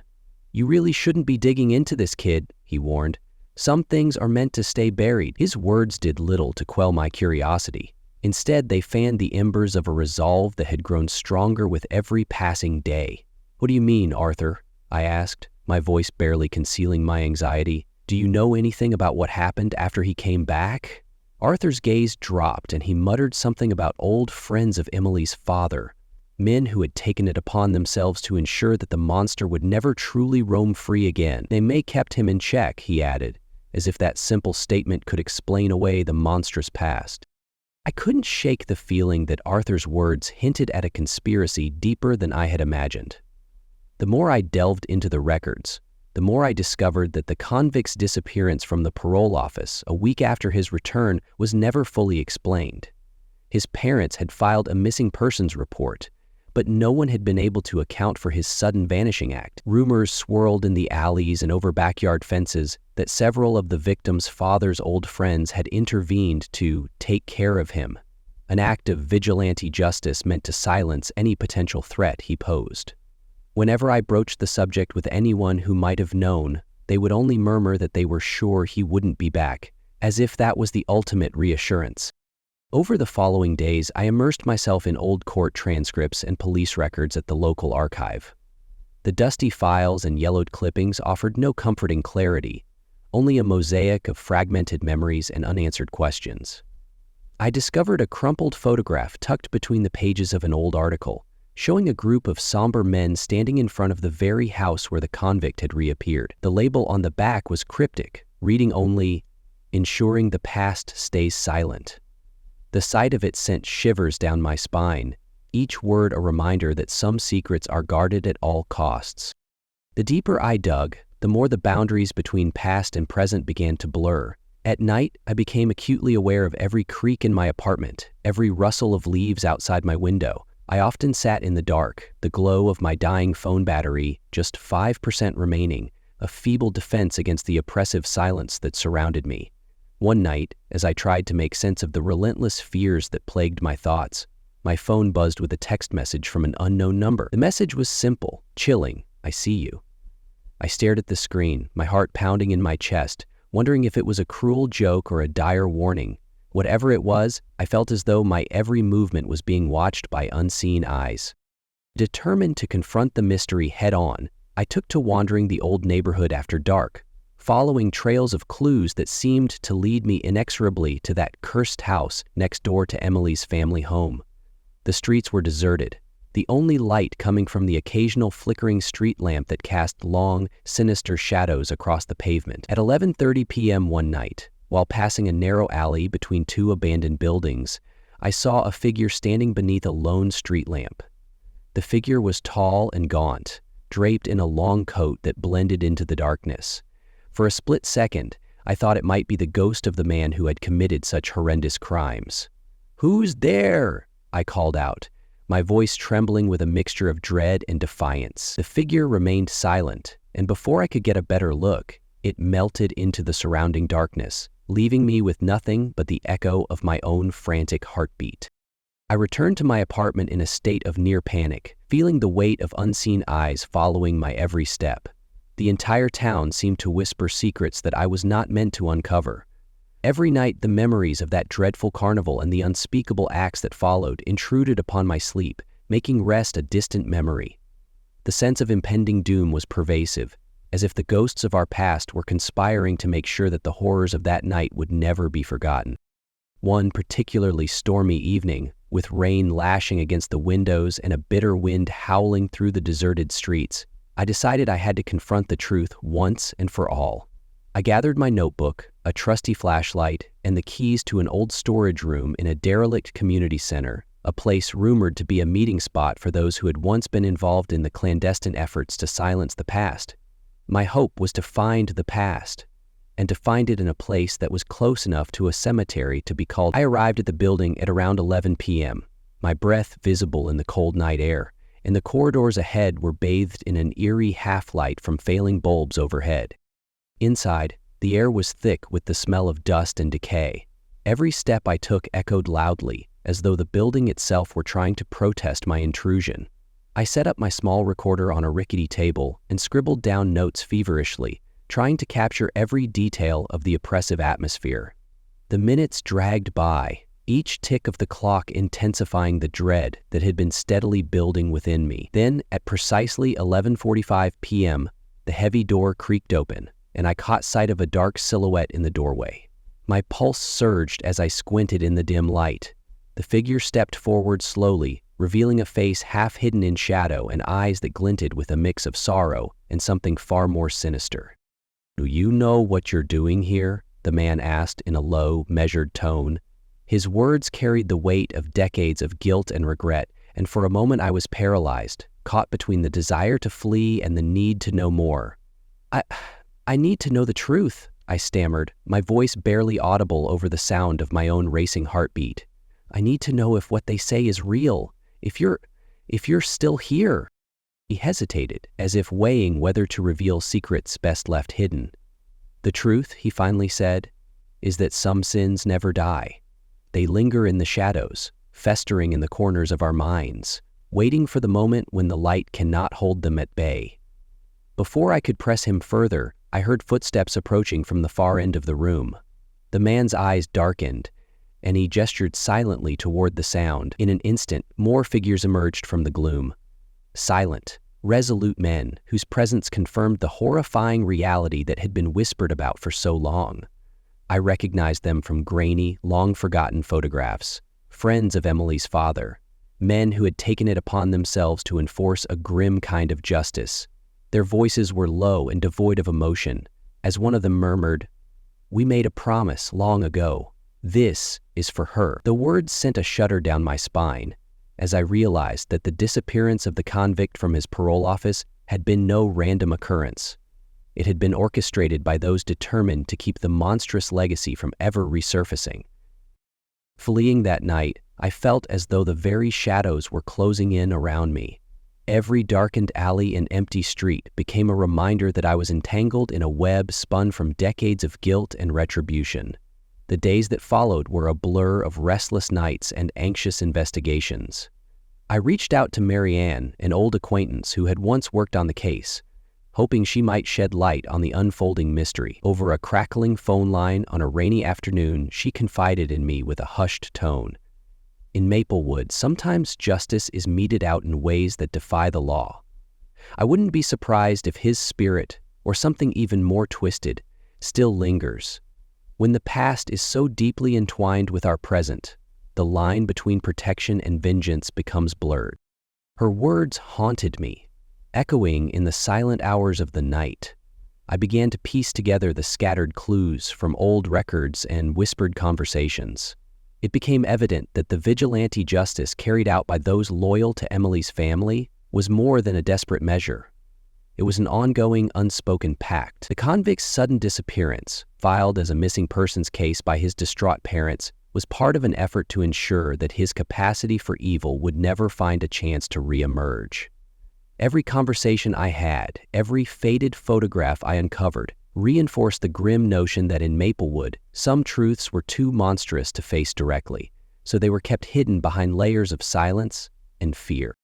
S1: "You really shouldn't be digging into this, kid," he warned. "Some things are meant to stay buried." His words did little to quell my curiosity. Instead, they fanned the embers of a resolve that had grown stronger with every passing day. "What do you mean, Arthur?" I asked, my voice barely concealing my anxiety. "Do you know anything about what happened after he came back?" Arthur's gaze dropped and he muttered something about old friends of Emily's father, men who had taken it upon themselves to ensure that the monster would never truly roam free again. "They may kept him in check," he added, as if that simple statement could explain away the monstrous past. I couldn't shake the feeling that Arthur's words hinted at a conspiracy deeper than I had imagined. The more I delved into the records, the more I discovered that the convict's disappearance from the parole office a week after his return was never fully explained. His parents had filed a missing persons report, but no one had been able to account for his sudden vanishing act. Rumors swirled in the alleys and over backyard fences that several of the victim's father's old friends had intervened to take care of him, an act of vigilante justice meant to silence any potential threat he posed. Whenever I broached the subject with anyone who might have known, they would only murmur that they were sure he wouldn't be back, as if that was the ultimate reassurance. Over the following days, I immersed myself in old court transcripts and police records at the local archive. The dusty files and yellowed clippings offered no comforting clarity, only a mosaic of fragmented memories and unanswered questions. I discovered a crumpled photograph tucked between the pages of an old article, showing a group of somber men standing in front of the very house where the convict had reappeared. The label on the back was cryptic, reading only, "Ensuring the past stays silent." The sight of it sent shivers down my spine, each word a reminder that some secrets are guarded at all costs. The deeper I dug, the more the boundaries between past and present began to blur. At night, I became acutely aware of every creak in my apartment, every rustle of leaves outside my window. I often sat in the dark, the glow of my dying phone battery, just 5% remaining, a feeble defense against the oppressive silence that surrounded me. One night, as I tried to make sense of the relentless fears that plagued my thoughts, my phone buzzed with a text message from an unknown number. The message was simple, chilling, "I see you." I stared at the screen, my heart pounding in my chest, wondering if it was a cruel joke or a dire warning. Whatever it was, I felt as though my every movement was being watched by unseen eyes. Determined to confront the mystery head-on, I took to wandering the old neighborhood after dark, following trails of clues that seemed to lead me inexorably to that cursed house next door to Emily's family home. The streets were deserted, the only light coming from the occasional flickering street lamp that cast long, sinister shadows across the pavement. At 11:30 p.m. one night, while passing a narrow alley between two abandoned buildings, I saw a figure standing beneath a lone street lamp. The figure was tall and gaunt, draped in a long coat that blended into the darkness. For a split second, I thought it might be the ghost of the man who had committed such horrendous crimes. "Who's there?" I called out, my voice trembling with a mixture of dread and defiance. The figure remained silent, and before I could get a better look, it melted into the surrounding darkness, leaving me with nothing but the echo of my own frantic heartbeat. I returned to my apartment in a state of near panic, feeling the weight of unseen eyes following my every step. The entire town seemed to whisper secrets that I was not meant to uncover. Every night, the memories of that dreadful carnival and the unspeakable acts that followed intruded upon my sleep, making rest a distant memory. The sense of impending doom was pervasive, as if the ghosts of our past were conspiring to make sure that the horrors of that night would never be forgotten. One particularly stormy evening, with rain lashing against the windows and a bitter wind howling through the deserted streets, I decided I had to confront the truth once and for all. I gathered my notebook, a trusty flashlight, and the keys to an old storage room in a derelict community center, a place rumored to be a meeting spot for those who had once been involved in the clandestine efforts to silence the past. My hope was to find the past, and to find it in a place that was close enough to a cemetery to be called. I arrived at the building at around 11 p.m., my breath visible in the cold night air, and the corridors ahead were bathed in an eerie half-light from failing bulbs overhead. Inside, the air was thick with the smell of dust and decay. Every step I took echoed loudly, as though the building itself were trying to protest my intrusion. I set up my small recorder on a rickety table and scribbled down notes feverishly, trying to capture every detail of the oppressive atmosphere. The minutes dragged by, each tick of the clock intensifying the dread that had been steadily building within me. Then, at precisely 11:45 p.m., the heavy door creaked open, and I caught sight of a dark silhouette in the doorway. My pulse surged as I squinted in the dim light. The figure stepped forward slowly, revealing a face half hidden in shadow and eyes that glinted with a mix of sorrow and something far more sinister. "Do you know what you're doing here?" the man asked in a low, measured tone. His words carried the weight of decades of guilt and regret, and for a moment I was paralyzed, caught between the desire to flee and the need to know more. I need to know the truth," I stammered, my voice barely audible over the sound of my own racing heartbeat. "I need to know if what they say is real, if you're still here." He hesitated, as if weighing whether to reveal secrets best left hidden. "The truth," he finally said, "is that some sins never die. They linger in the shadows, festering in the corners of our minds, waiting for the moment when the light cannot hold them at bay." Before I could press him further, I heard footsteps approaching from the far end of the room. The man's eyes darkened, and he gestured silently toward the sound. In an instant, more figures emerged from the gloom. Silent, resolute men whose presence confirmed the horrifying reality that had been whispered about for so long. I recognized them from grainy, long-forgotten photographs, friends of Emily's father, men who had taken it upon themselves to enforce a grim kind of justice. Their voices were low and devoid of emotion, as one of them murmured, "We made a promise long ago. This is for her." The words sent a shudder down my spine, as I realized that the disappearance of the convict from his parole office had been no random occurrence. It had been orchestrated by those determined to keep the monstrous legacy from ever resurfacing. Fleeing that night, I felt as though the very shadows were closing in around me. Every darkened alley and empty street became a reminder that I was entangled in a web spun from decades of guilt and retribution. The days that followed were a blur of restless nights and anxious investigations. I reached out to Marianne, an old acquaintance who had once worked on the case, hoping she might shed light on the unfolding mystery. Over a crackling phone line on a rainy afternoon, she confided in me with a hushed tone. "In Maplewood, sometimes justice is meted out in ways that defy the law. I wouldn't be surprised if his spirit, or something even more twisted, still lingers. When the past is so deeply entwined with our present, the line between protection and vengeance becomes blurred." Her words haunted me, echoing in the silent hours of the night. I began to piece together the scattered clues from old records and whispered conversations. It became evident that the vigilante justice carried out by those loyal to Emily's family was more than a desperate measure. It was an ongoing, unspoken pact. The convict's sudden disappearance, filed as a missing persons case by his distraught parents, was part of an effort to ensure that his capacity for evil would never find a chance to re-emerge. Every conversation I had, every faded photograph I uncovered, reinforced the grim notion that in Maplewood, some truths were too monstrous to face directly, so they were kept hidden behind layers of silence and fear.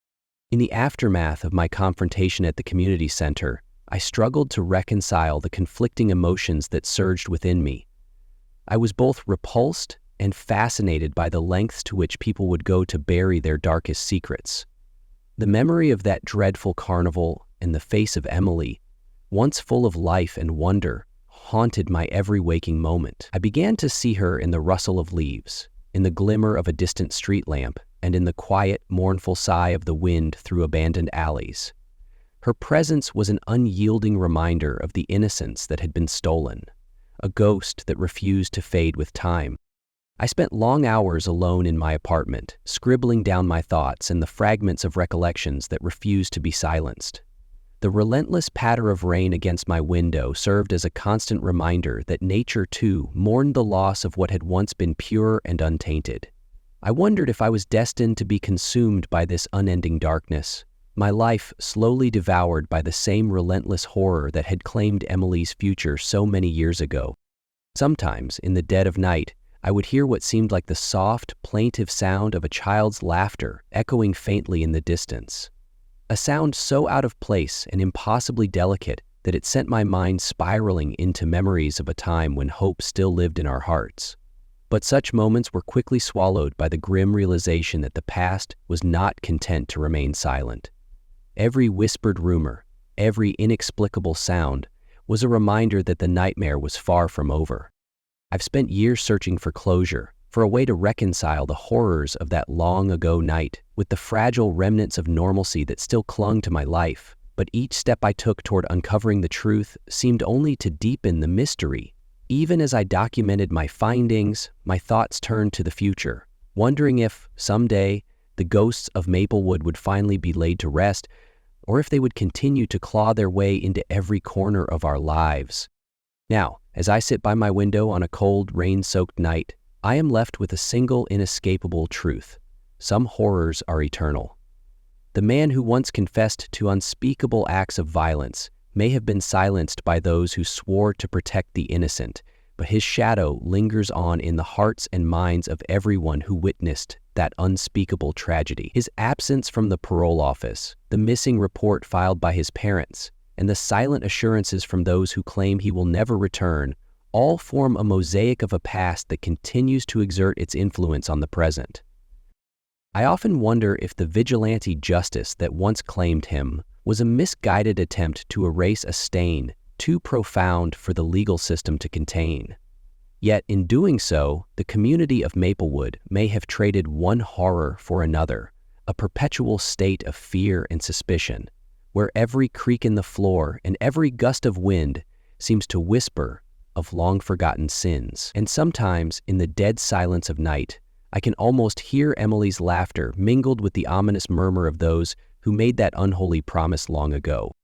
S1: In the aftermath of my confrontation at the community center, I struggled to reconcile the conflicting emotions that surged within me. I was both repulsed and fascinated by the lengths to which people would go to bury their darkest secrets. The memory of that dreadful carnival and the face of Emily, once full of life and wonder, haunted my every waking moment. I began to see her in the rustle of leaves, in the glimmer of a distant street lamp, and in the quiet, mournful sigh of the wind through abandoned alleys. Her presence was an unyielding reminder of the innocence that had been stolen, a ghost that refused to fade with time. I spent long hours alone in my apartment, scribbling down my thoughts and the fragments of recollections that refused to be silenced. The relentless patter of rain against my window served as a constant reminder that nature, too, mourned the loss of what had once been pure and untainted. I wondered if I was destined to be consumed by this unending darkness, my life slowly devoured by the same relentless horror that had claimed Emily's future so many years ago. Sometimes, in the dead of night, I would hear what seemed like the soft, plaintive sound of a child's laughter echoing faintly in the distance. A sound so out of place and impossibly delicate that it sent my mind spiraling into memories of a time when hope still lived in our hearts. But such moments were quickly swallowed by the grim realization that the past was not content to remain silent. Every whispered rumor, every inexplicable sound, was a reminder that the nightmare was far from over. I've spent years searching for closure, for a way to reconcile the horrors of that long-ago night with the fragile remnants of normalcy that still clung to my life, but each step I took toward uncovering the truth seemed only to deepen the mystery. Even as I documented my findings, my thoughts turned to the future, wondering if, someday, the ghosts of Maplewood would finally be laid to rest, or if they would continue to claw their way into every corner of our lives. Now, as I sit by my window on a cold, rain-soaked night, I am left with a single inescapable truth. Some horrors are eternal. The man who once confessed to unspeakable acts of violence may have been silenced by those who swore to protect the innocent, but his shadow lingers on in the hearts and minds of everyone who witnessed that unspeakable tragedy. His absence from the parole office, the missing report filed by his parents, and the silent assurances from those who claim he will never return all form a mosaic of a past that continues to exert its influence on the present. I often wonder if the vigilante justice that once claimed him was a misguided attempt to erase a stain too profound for the legal system to contain. Yet, in doing so, the community of Maplewood may have traded one horror for another, a perpetual state of fear and suspicion, where every creak in the floor and every gust of wind seems to whisper of long-forgotten sins. And sometimes, in the dead silence of night, I can almost hear Emily's laughter mingled with the ominous murmur of those who made that unholy promise long ago.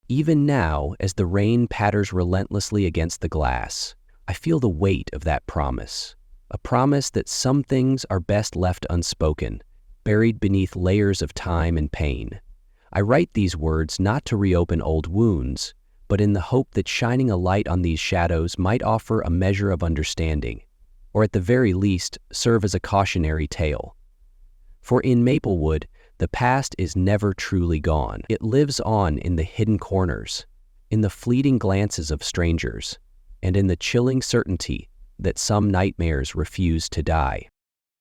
S1: Even now, as the rain patters relentlessly against the glass, I feel the weight of that promise, a promise that some things are best left unspoken, buried beneath layers of time and pain. I write these words not to reopen old wounds, but in the hope that shining a light on these shadows might offer a measure of understanding, or at the very least serve as a cautionary tale. For in Maplewood, the past is never truly gone. It lives on in the hidden corners, in the fleeting glances of strangers, and in the chilling certainty that some nightmares refuse to die.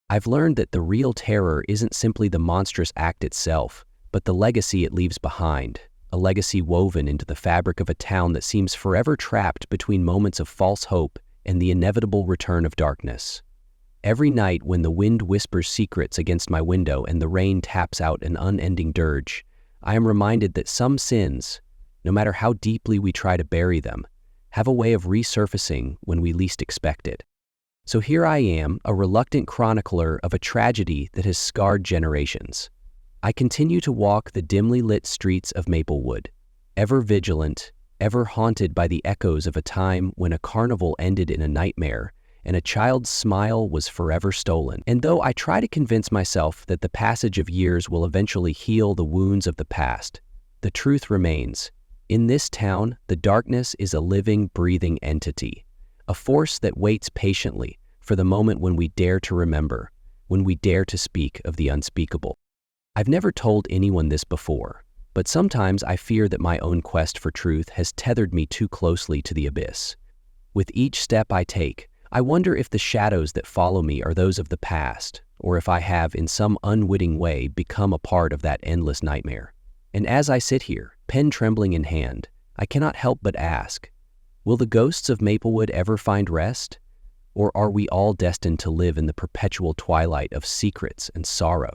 S1: I've learned that the real terror isn't simply the monstrous act itself, but the legacy it leaves behind, a legacy woven into the fabric of a town that seems forever trapped between moments of false hope and the inevitable return of darkness. Every night when the wind whispers secrets against my window and the rain taps out an unending dirge, I am reminded that some sins, no matter how deeply we try to bury them, have a way of resurfacing when we least expect it. So here I am, a reluctant chronicler of a tragedy that has scarred generations. I continue to walk the dimly lit streets of Maplewood, ever vigilant, ever haunted by the echoes of a time when a carnival ended in a nightmare and a child's smile was forever stolen. And though I try to convince myself that the passage of years will eventually heal the wounds of the past, the truth remains. In this town, the darkness is a living, breathing entity, a force that waits patiently for the moment when we dare to remember, when we dare to speak of the unspeakable. I've never told anyone this before, but sometimes I fear that my own quest for truth has tethered me too closely to the abyss. With each step I take, I wonder if the shadows that follow me are those of the past, or if I have, in some unwitting way, become a part of that endless nightmare. And as I sit here, pen trembling in hand, I cannot help but ask, will the ghosts of Maplewood ever find rest? Or are we all destined to live in the perpetual twilight of secrets and sorrow?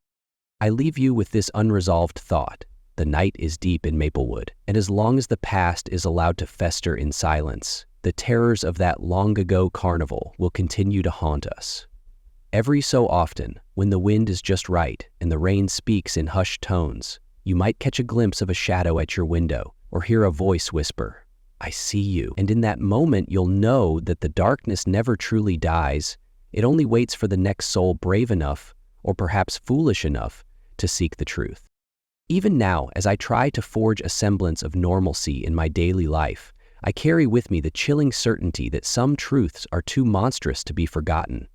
S1: I leave you with this unresolved thought. the night is deep in Maplewood, and as long as the past is allowed to fester in silence, the terrors of that long-ago carnival will continue to haunt us. Every so often, when the wind is just right and the rain speaks in hushed tones, you might catch a glimpse of a shadow at your window or hear a voice whisper, "I see you." And in that moment, you'll know that the darkness never truly dies. It only waits for the next soul brave enough, or perhaps foolish enough, to seek the truth. Even now, as I try to forge a semblance of normalcy in my daily life, I carry with me the chilling certainty that some truths are too monstrous to be forgotten.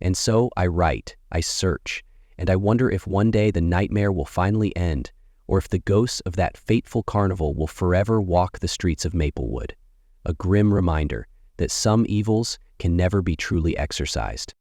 S1: And so I write, I search, and I wonder if one day the nightmare will finally end, or if the ghosts of that fateful carnival will forever walk the streets of Maplewood, a grim reminder that some evils can never be truly exorcised.